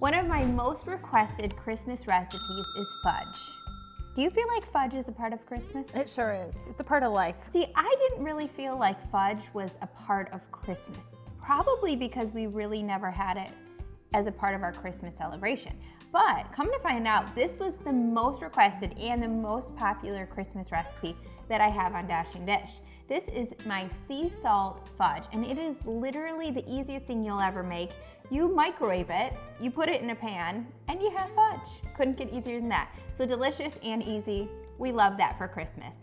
One of my most requested Christmas recipes is fudge. Do you feel like fudge is a part of Christmas? It sure is. It's a part of life. See, I didn't really feel like fudge was a part of Christmas, probably because we really never had it as a part of our Christmas celebration. But come to find out, this was the most requested and the most popular Christmas recipe that I have on Dashing Dish. This is my sea salt fudge, and it is literally the easiest thing you'll ever make. You microwave it, you put it in a pan, and you have fudge. Couldn't get easier than that. So delicious and easy. We love that for Christmas.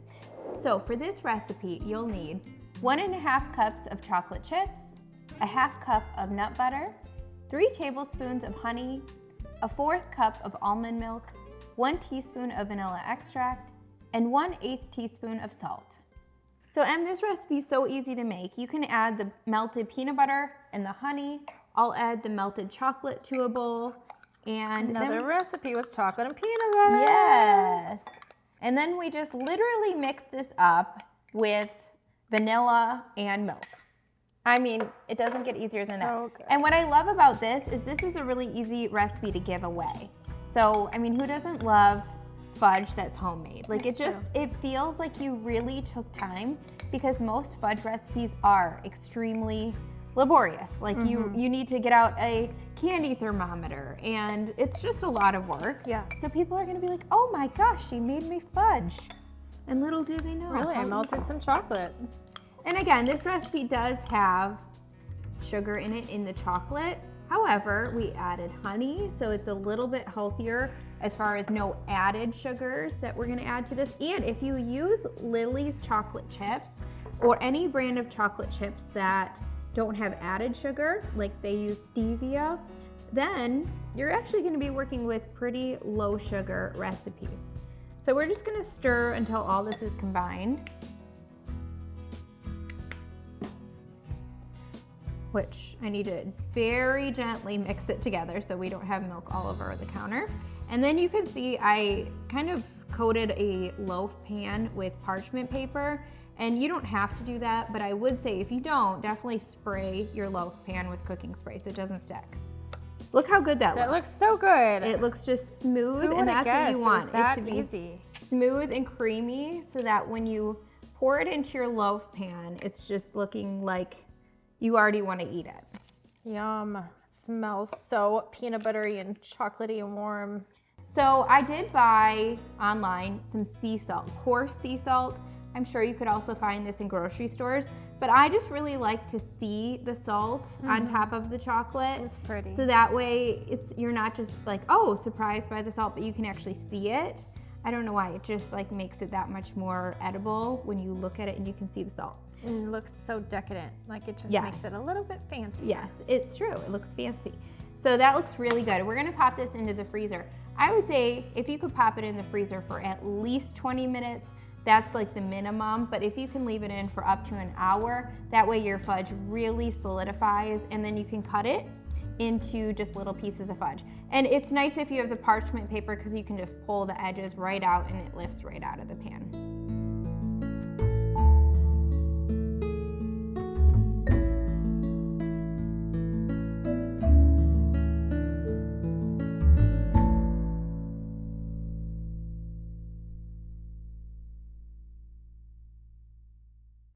So for this recipe, you'll need 1.5 cups of chocolate chips, a 1/2 cup of nut butter, 3 tablespoons of honey, a 1/4 cup of almond milk, 1 teaspoon of vanilla extract, and 1/8 teaspoon of salt. So this recipe is so easy to make. You can add the melted peanut butter and the honey. I'll add the melted chocolate to a bowl. And Another recipe with chocolate and peanut butter. Yes. And then we just literally mix this up with vanilla and milk. I mean, it doesn't get easier than that. Good. And what I love about this is a really easy recipe to give away. So, I mean, who doesn't love fudge that's homemade? Like it feels like you really took time, because most fudge recipes are extremely laborious. Like you need to get out a candy thermometer, and it's just a lot of work. Yeah. So people are gonna be like, oh my gosh, she made me fudge. And little do they know. Really, I melted some chocolate. And again, this recipe does have sugar in it in the chocolate. However, we added honey, so it's a little bit healthier as far as no added sugars that we're gonna add to this. And if you use Lily's chocolate chips or any brand of chocolate chips that don't have added sugar, like they use stevia, then you're actually gonna be working with pretty low sugar recipe. So we're just gonna stir until all this is combined. Which I need to very gently mix it together so we don't have milk all over the counter. And then you can see I kind of coated a loaf pan with parchment paper, and you don't have to do that, but I would say if you don't, definitely spray your loaf pan with cooking spray so it doesn't stick. Look how good that looks. That looks so good. It looks just smooth, and that's what you want it to be. Easy. Smooth and creamy, so that when you pour it into your loaf pan, it's just looking like you already want to eat it. Yum. It smells so peanut buttery and chocolatey and warm. So I did buy online some sea salt, coarse sea salt. I'm sure you could also find this in grocery stores, but I just really like to see the salt on top of the chocolate. It's pretty. So that way you're not just like, oh, surprised by the salt, but you can actually see it. I don't know why, it just like makes it that much more edible when you look at it and you can see the salt. And it looks so decadent. Like it just makes it a little bit fancy. Yes, it's true. It looks fancy. So that looks really good. We're gonna pop this into the freezer. I would say if you could pop it in the freezer for at least 20 minutes, that's like the minimum. But if you can leave it in for up to an hour, that way your fudge really solidifies, and then you can cut it into just little pieces of fudge. And it's nice if you have the parchment paper, because you can just pull the edges right out and it lifts right out of the pan.